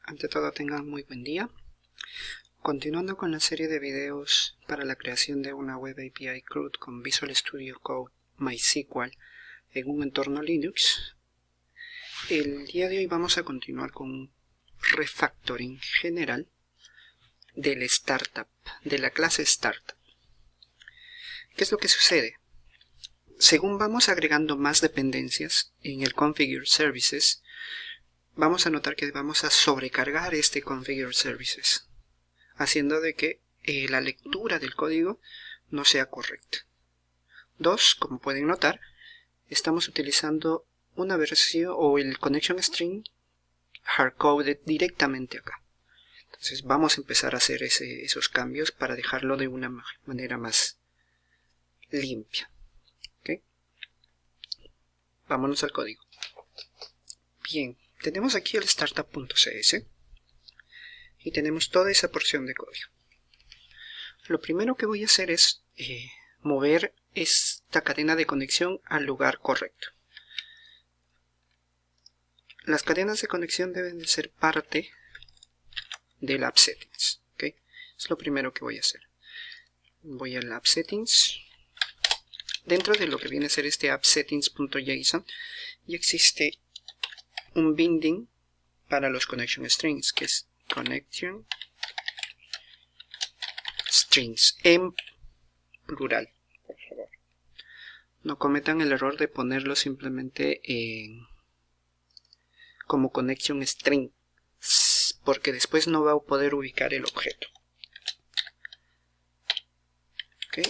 Ante todo tengan muy buen día. Continuando con la serie de videos para la creación de una Web API CRUD con Visual Studio Code MySQL en un entorno Linux, el día de hoy vamos a continuar con un refactoring general del Startup, de la clase Startup. ¿Qué es lo que sucede? Según vamos agregando más dependencias en el Configure Services, vamos a notar que vamos a sobrecargar este Configure Services, haciendo de que la lectura del código no sea correcta. 2, como pueden notar, estamos utilizando una versión o el connection string hardcoded directamente acá. Entonces vamos a empezar a hacer esos cambios para dejarlo de una manera más limpia. ¿Okay? Vámonos al código. Bien, tenemos aquí el startup.cs y tenemos toda esa porción de código. Lo primero que voy a hacer es mover esta cadena de conexión al lugar correcto. Las cadenas de conexión deben de ser parte del app settings. ¿Okay? Es lo primero que voy a hacer. Voy al app settings. Dentro de lo que viene a ser este app settings.json ya existe un binding para los connection strings, que es connection strings en plural, por favor. No cometan el error de ponerlo simplemente como connection string, porque después no va a poder ubicar el objeto. ¿Okay?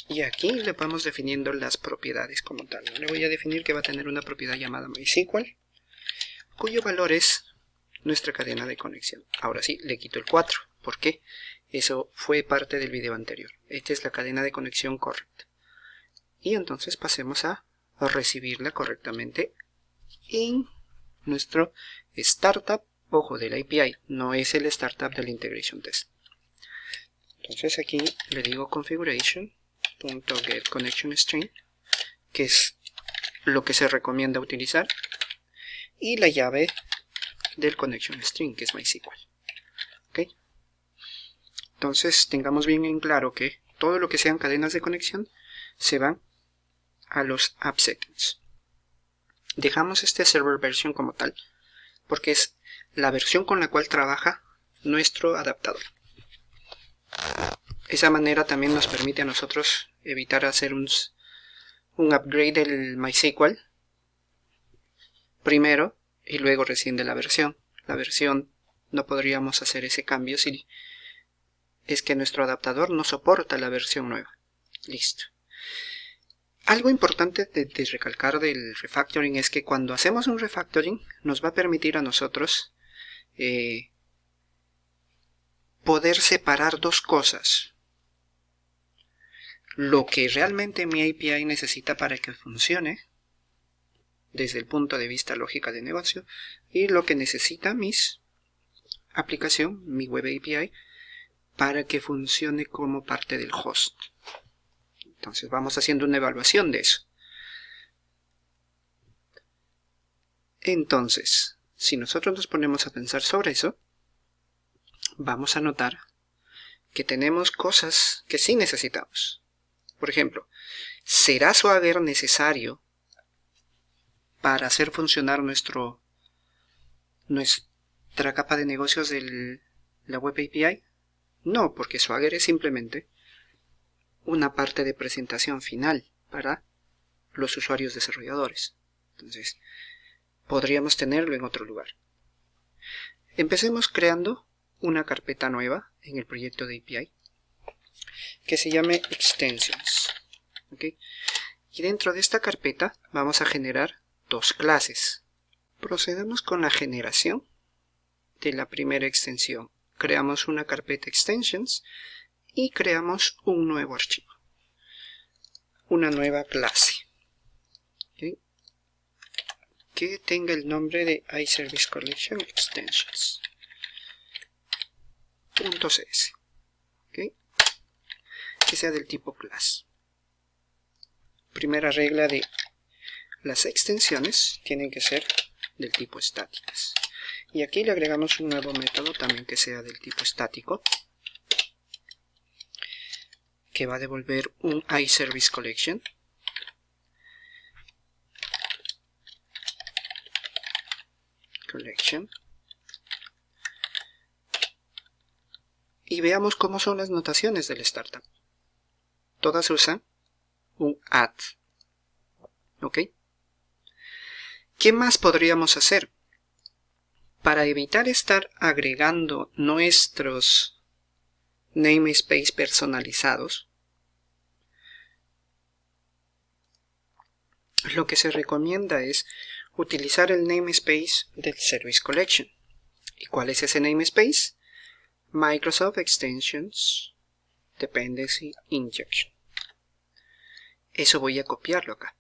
Y aquí le vamos definiendo las propiedades como tal. Le voy a definir que va a tener una propiedad llamada MySQL, cuyo valor es nuestra cadena de conexión. Ahora sí, le quito el 4. ¿Por qué? Eso fue parte del video anterior. Esta es la cadena de conexión correcta. Y entonces pasemos a recibirla correctamente en nuestro startup, ojo, de la API, no es el startup del integration test. Entonces aquí le digo configuration.getConnectionString, que es lo que se recomienda utilizar, y la llave del connection string, que es MySQL. ¿Okay? Entonces tengamos bien en claro que todo lo que sean cadenas de conexión se van a los app settings. Dejamos este server version como tal, porque es la versión con la cual trabaja nuestro adaptador. Esa manera también nos permite a nosotros evitar hacer un upgrade del MySQL primero y luego recién de la versión. La versión no podríamos hacer ese cambio si es que nuestro adaptador no soporta la versión nueva. Listo. Algo importante de recalcar del refactoring es que cuando hacemos un refactoring nos va a permitir a nosotros poder separar dos cosas. Lo que realmente mi API necesita para que funcione desde el punto de vista lógica de negocio y lo que necesita mi aplicación, mi web API, para que funcione como parte del host. Entonces vamos haciendo una evaluación de eso. Entonces, si nosotros nos ponemos a pensar sobre eso, vamos a notar que tenemos cosas que sí necesitamos. Por ejemplo, ¿será Swagger necesario para hacer funcionar nuestra capa de negocios de la web API? No, porque Swagger es simplemente una parte de presentación final para los usuarios desarrolladores. Entonces, podríamos tenerlo en otro lugar. Empecemos creando una carpeta nueva en el proyecto de API que se llame Extensions. ¿Okay? Y dentro de esta carpeta vamos a generar dos clases. Procedemos con la generación de la primera extensión. Creamos una carpeta Extensions y creamos un nuevo archivo, una nueva clase, ¿okay? Que tenga el nombre de iService Collection Extensions .cs, ¿okay? Que sea del tipo class. Primera regla de las extensiones tienen que ser del tipo estáticas. Y aquí le agregamos un nuevo método también que sea del tipo estático, que va a devolver un iServiceCollection. Y veamos cómo son las notaciones del startup. Todas usan un add. ¿Ok? ¿Qué más podríamos hacer? Para evitar estar agregando nuestros namespace personalizados, lo que se recomienda es utilizar el namespace del Service Collection. ¿Y cuál es ese namespace? Microsoft Extensions Dependency Injection. Eso voy a copiarlo acá.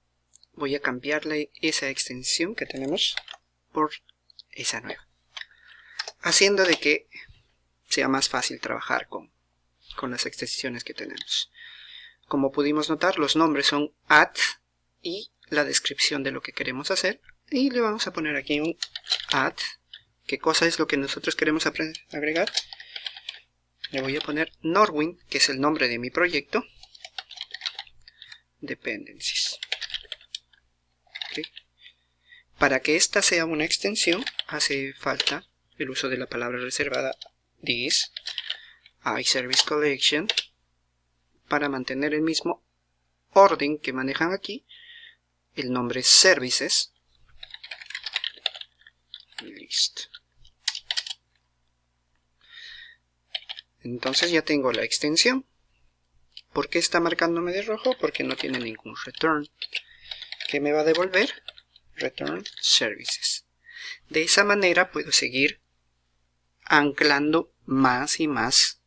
Voy a cambiarle esa extensión que tenemos por esa nueva, haciendo de que sea más fácil trabajar con las extensiones que tenemos. Como pudimos notar, los nombres son add y la descripción de lo que queremos hacer, y le vamos a poner aquí un add. ¿Qué cosa es lo que nosotros queremos agregar? Le voy a poner Norwind, que es el nombre de mi proyecto, Dependencies. ¿Okay? Para que esta sea una extensión, hace falta el uso de la palabra reservada this iServiceCollection para mantener el mismo orden que manejan aquí. El nombre es Services. Listo. Entonces ya tengo la extensión. ¿Por qué está marcándome de rojo? Porque no tiene ningún return. ¿Qué me va a devolver? Return Services. De esa manera puedo seguir anclando más y más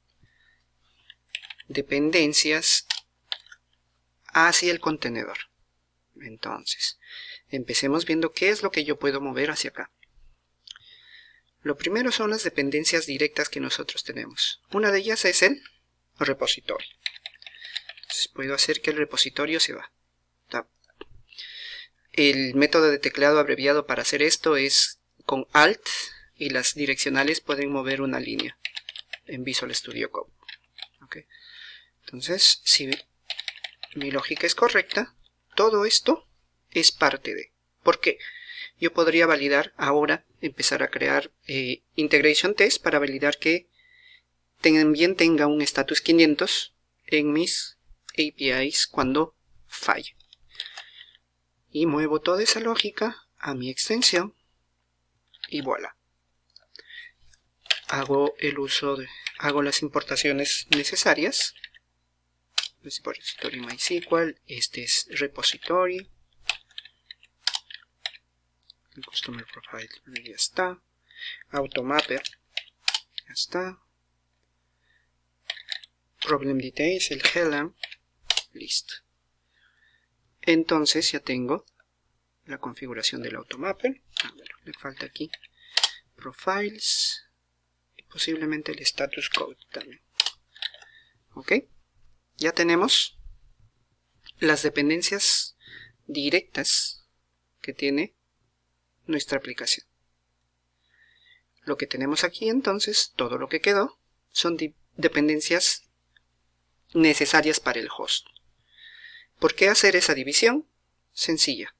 dependencias hacia el contenedor. Entonces, empecemos viendo qué es lo que yo puedo mover hacia acá. Lo primero son las dependencias directas que nosotros tenemos. Una de ellas es el repositorio. Entonces puedo hacer que el repositorio se va. El método de teclado abreviado para hacer esto es con Alt, y las direccionales pueden mover una línea en Visual Studio Code. ¿Okay? Entonces, si mi lógica es correcta, todo esto es parte de. ¿Por qué? Yo podría validar ahora, empezar a crear integration test para validar que también tenga un status 500 en mis APIs cuando falle. Y muevo toda esa lógica a mi extensión y voilà. Hago las importaciones necesarias. Repository MySQL, este es repository. El Customer Profile ya está. Automapper ya está. Problem Details, el Helm, listo. Entonces ya tengo la configuración del Automapper. Le falta aquí Profiles y posiblemente el Status Code también. Ok, ya tenemos las dependencias directas que tiene nuestra aplicación. Lo que tenemos aquí entonces, todo lo que quedó, son dependencias necesarias para el host. ¿Por qué hacer esa división? Sencilla.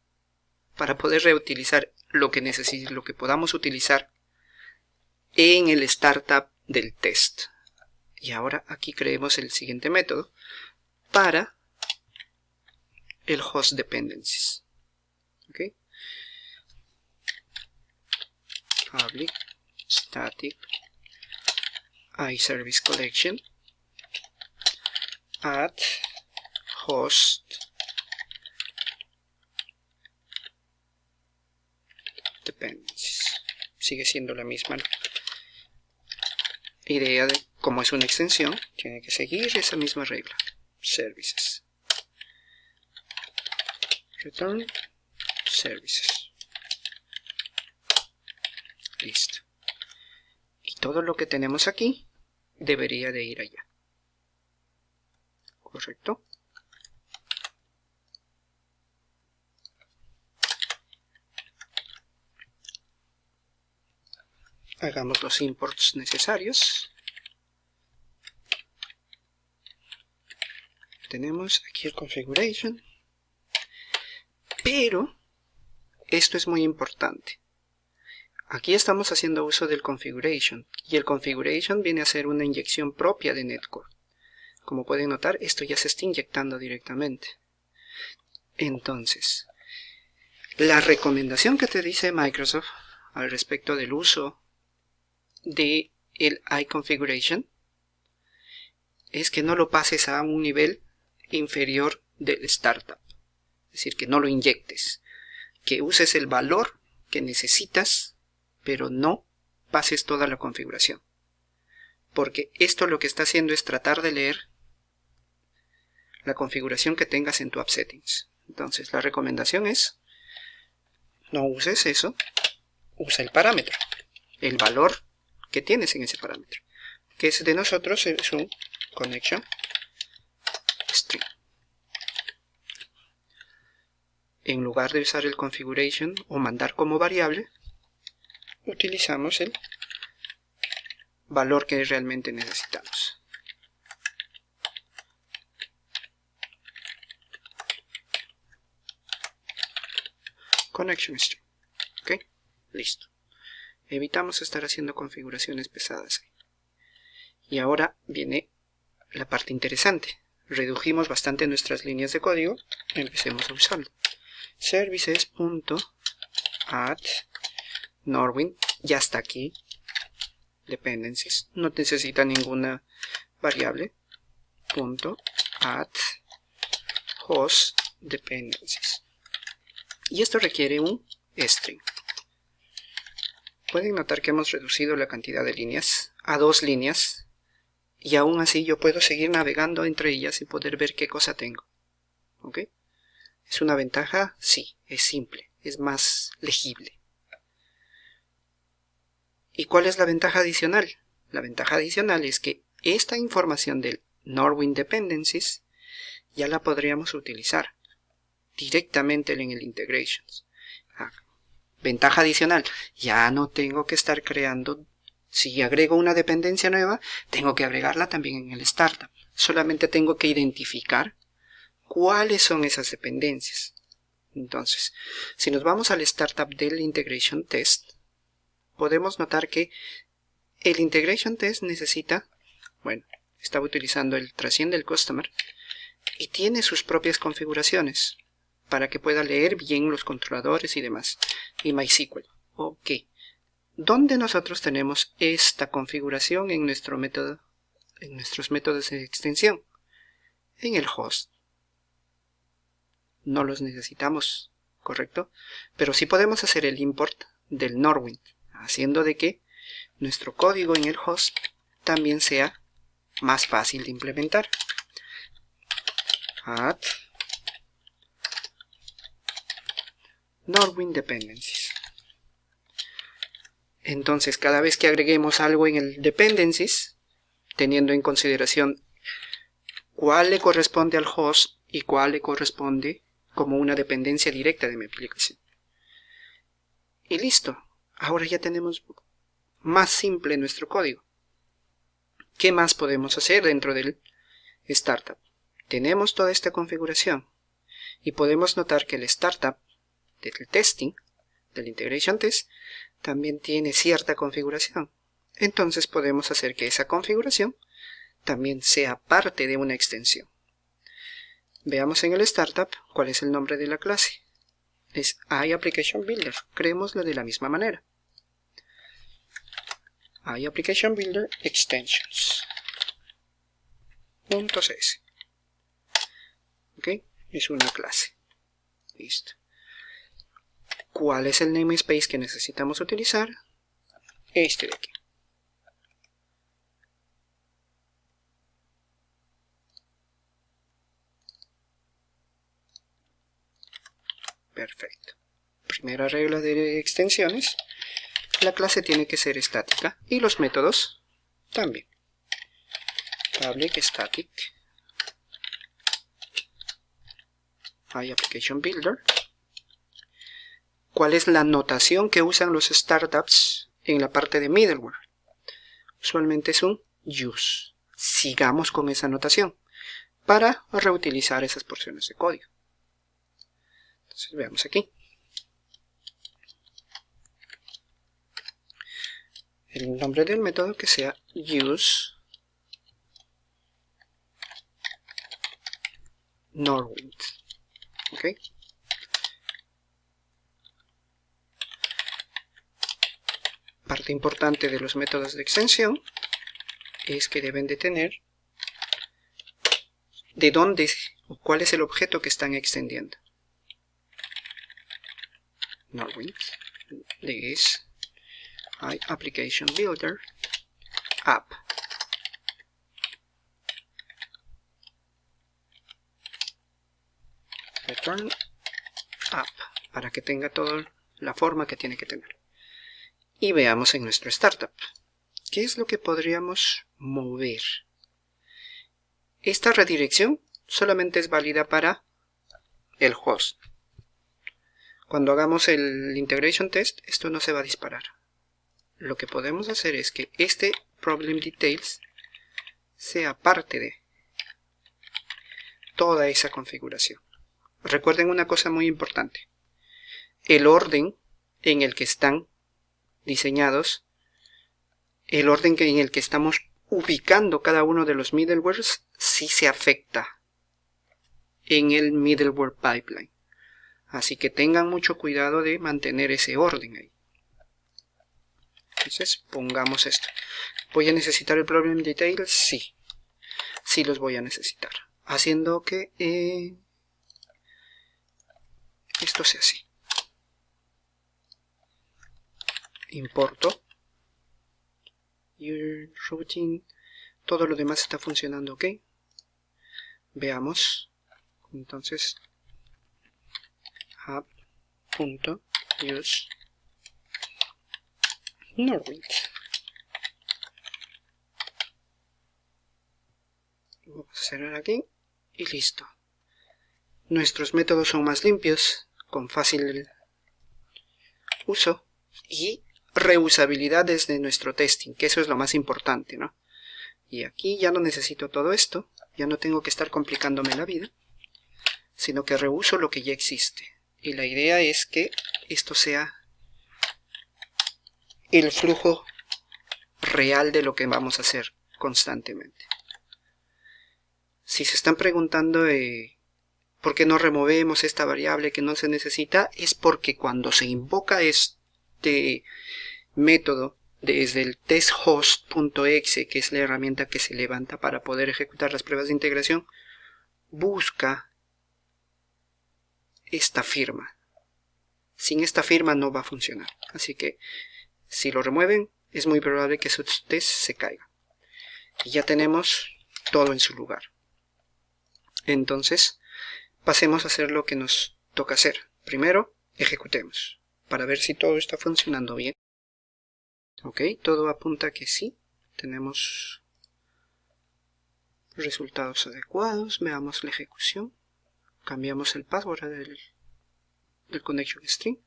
Para poder reutilizar lo que podamos utilizar en el startup del test. Y ahora aquí creemos el siguiente método para el host dependencies. ¿Okay? Public static iServiceCollection add host dependencies. Sigue siendo la misma idea de cómo es una extensión, tiene que seguir esa misma regla. Services. Return Services. Listo. Y todo lo que tenemos aquí debería de ir allá. ¿Correcto? hagamos los imports necesarios. Tenemos aquí el configuration, pero esto es muy importante. Aquí estamos haciendo uso del configuration, y el configuration viene a ser una inyección propia de Netcore. Como pueden notar, esto ya se está inyectando directamente. Entonces, la recomendación que te dice Microsoft al respecto del uso de el iConfiguration es que no lo pases a un nivel inferior del startup. Es decir, que no lo inyectes. Que uses el valor que necesitas, pero no pases toda la configuración. Porque esto lo que está haciendo es tratar de leer la configuración que tengas en tu app settings. Entonces, la recomendación es no uses eso, usa el parámetro, el valor que tienes en ese parámetro, que es de nosotros es un connection string. En lugar de usar el configuration o mandar como variable, utilizamos el valor que realmente necesitamos. Connection string. Ok, listo. Evitamos estar haciendo configuraciones pesadas. Y ahora viene la parte interesante. Redujimos bastante nuestras líneas de código. Empecemos a usarlo. Services.add Norwin. Ya está aquí. Dependencies. No necesita ninguna variable. .add host dependencies. Y esto requiere un string. Pueden notar que hemos reducido la cantidad de líneas a 2 líneas. Y aún así yo puedo seguir navegando entre ellas y poder ver qué cosa tengo. ¿Ok? ¿Es una ventaja? Sí, es simple, es más legible. ¿Y cuál es la ventaja adicional? La ventaja adicional es que esta información del Norwin Dependencies ya la podríamos utilizar directamente en el Integrations. Ventaja adicional, ya no tengo que estar creando. Si agrego una dependencia nueva, tengo que agregarla también en el startup. Solamente tengo que identificar cuáles son esas dependencias. Entonces, si nos vamos al startup del Integration Test, podemos notar que el Integration Test necesita, bueno, estaba utilizando el trasciende del customer y tiene sus propias configuraciones para que pueda leer bien los controladores y demás. Y MySQL. Ok. ¿Dónde nosotros tenemos esta configuración en nuestro método, en nuestros métodos de extensión? En el host. No los necesitamos, ¿correcto? Pero sí podemos hacer el import del Norwin, haciendo de que nuestro código en el host también sea más fácil de implementar. Add Norwin Dependencies. Entonces, cada vez que agreguemos algo en el Dependencies, teniendo en consideración cuál le corresponde al host y cuál le corresponde como una dependencia directa de mi aplicación. Y listo. Ahora ya tenemos más simple nuestro código. ¿Qué más podemos hacer dentro del startup? Tenemos toda esta configuración y podemos notar que el startup del testing, del integration test, también tiene cierta configuración. Entonces podemos hacer que esa configuración también sea parte de una extensión. Veamos en el startup cuál es el nombre de la clase. Es iApplicationBuilder. Creémoslo de la misma manera. iApplicationBuilder Extensions. .cs. Ok, es una clase. Listo. ¿Cuál es el namespace que necesitamos utilizar? Este de aquí. Perfecto. Primera regla de extensiones. La clase tiene que ser estática y los métodos también. Public static iApplicationBuilder. ¿Cuál es la notación que usan los startups en la parte de middleware. Usualmente es un use. Sigamos con esa notación para reutilizar esas porciones de código. Entonces veamos aquí. El nombre del método que sea use Norwind. ¿Ok? Parte importante de los métodos de extensión es que deben de tener de dónde o cuál es el objeto que están extendiendo. Norwind es application builder app. Return app para que tenga toda la forma que tiene que tener. Y veamos en nuestro startup qué es lo que podríamos mover. Esta redirección solamente es válida para el host. Cuando hagamos el integration test, esto no se va a disparar. Lo que podemos hacer es que este problem details sea parte de toda esa configuración. Recuerden una cosa muy importante. El orden en el que están diseñados, el orden en el que estamos ubicando cada uno de los middlewares, sí se afecta en el middleware pipeline. Así que tengan mucho cuidado de mantener ese orden ahí. Entonces pongamos esto. ¿Voy a necesitar el problem details? Sí. Sí los voy a necesitar. Haciendo que esto sea así. Importo. Your routine. Todo lo demás está funcionando ok. Veamos. Entonces app.use Norwind. Vamos a cerrar aquí y listo. Nuestros métodos son más limpios, con fácil uso y reusabilidad desde nuestro testing, que eso es lo más importante, ¿no? Y aquí ya no necesito todo esto, ya no tengo que estar complicándome la vida, sino que reuso lo que ya existe. Y la idea es que esto sea el flujo real de lo que vamos a hacer constantemente. Si se están preguntando por qué no removemos esta variable que no se necesita, es porque cuando se invoca este método desde el testhost.exe, que es la herramienta que se levanta para poder ejecutar las pruebas de integración, busca esta firma. Sin esta firma no va a funcionar. Así que si lo remueven, es muy probable que su test se caiga. Y ya tenemos todo en su lugar. Entonces, pasemos a hacer lo que nos toca hacer. Primero, ejecutemos, para ver si todo está funcionando bien. Ok, todo apunta a que sí. Tenemos resultados adecuados. Veamos la ejecución. Cambiamos el password del connection string.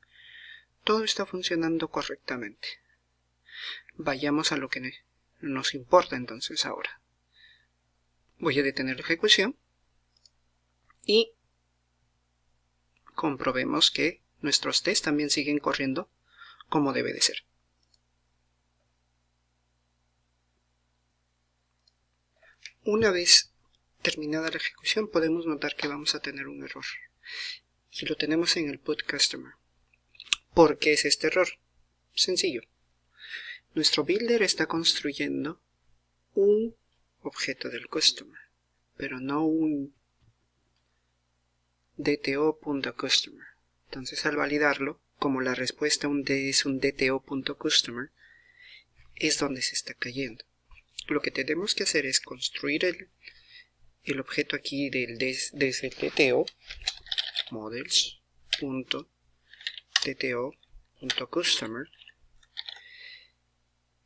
Todo está funcionando correctamente. Vayamos a lo que nos importa entonces ahora. Voy a detener la ejecución y comprobemos que nuestros tests también siguen corriendo como debe de ser. Una vez terminada la ejecución podemos notar que vamos a tener un error. Y lo tenemos en el put customer. ¿Por qué es este error? Sencillo. Nuestro builder está construyendo un objeto del customer, pero no un dto.customer. Entonces al validarlo, como la respuesta es un dto.customer, es donde se está cayendo. Lo que tenemos que hacer es construir el objeto aquí desde el dto, models.dto.customer,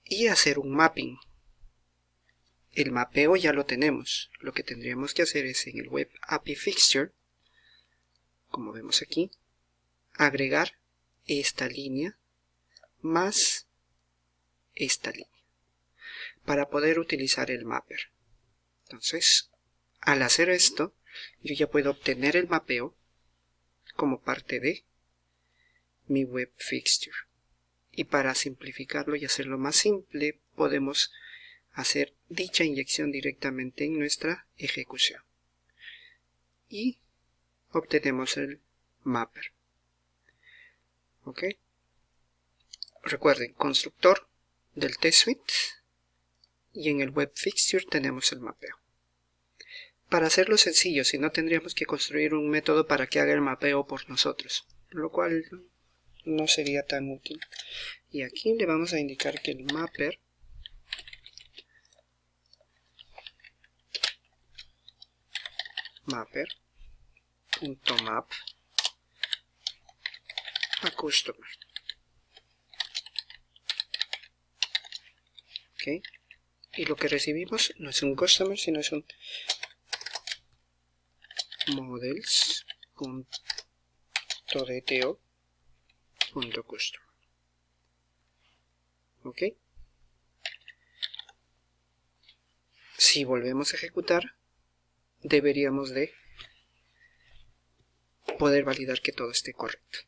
y hacer un mapping. El mapeo ya lo tenemos. Lo que tendríamos que hacer es en el web API fixture, como vemos aquí, agregar esta línea más esta línea para poder utilizar el mapper. Entonces, al hacer esto, yo ya puedo obtener el mapeo como parte de mi web fixture. Y para simplificarlo y hacerlo más simple, podemos hacer dicha inyección directamente en nuestra ejecución. Y obtenemos el mapper. ¿Ok? Recuerden, constructor del test suite y en el web fixture tenemos el mapeo. Para hacerlo sencillo, si no, tendríamos que construir un método para que haga el mapeo por nosotros, lo cual no sería tan útil. Y aquí le vamos a indicar que el mapper map a customer. ¿Ok? Y lo que recibimos no es un customer, sino es un models.dto.customer. ¿Ok? Si volvemos a ejecutar, deberíamos de poder validar que todo esté correcto.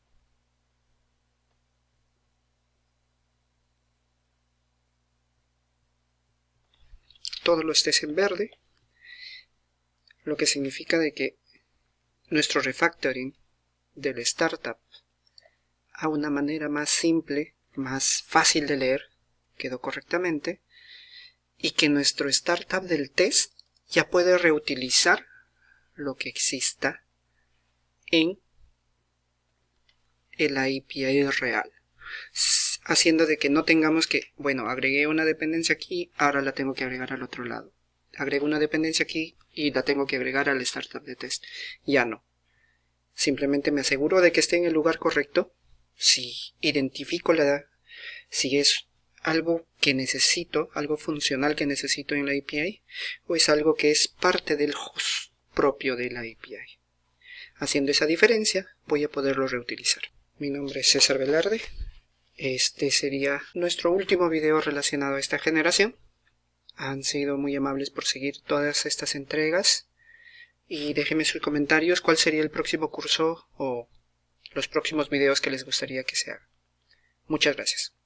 Todo lo estés en verde, lo que significa de que nuestro refactoring del startup a una manera más simple, más fácil de leer, quedó correctamente, y que nuestro startup del test ya puede reutilizar lo que exista en el API real, haciendo de que no tengamos que, bueno, agregué una dependencia aquí, ahora la tengo que agregar al otro lado. Agrego una dependencia aquí y la tengo que agregar al startup de test. Ya no. Simplemente me aseguro de que esté en el lugar correcto. Si identifico si es algo que necesito, algo funcional que necesito en la API, o es algo que es parte del host propio de la API. Haciendo esa diferencia, voy a poderlo reutilizar. Mi nombre es César Velarde. Este sería nuestro último video relacionado a esta generación. Han sido muy amables por seguir todas estas entregas. Y déjenme sus comentarios cuál sería el próximo curso o los próximos videos que les gustaría que se hagan. Muchas gracias.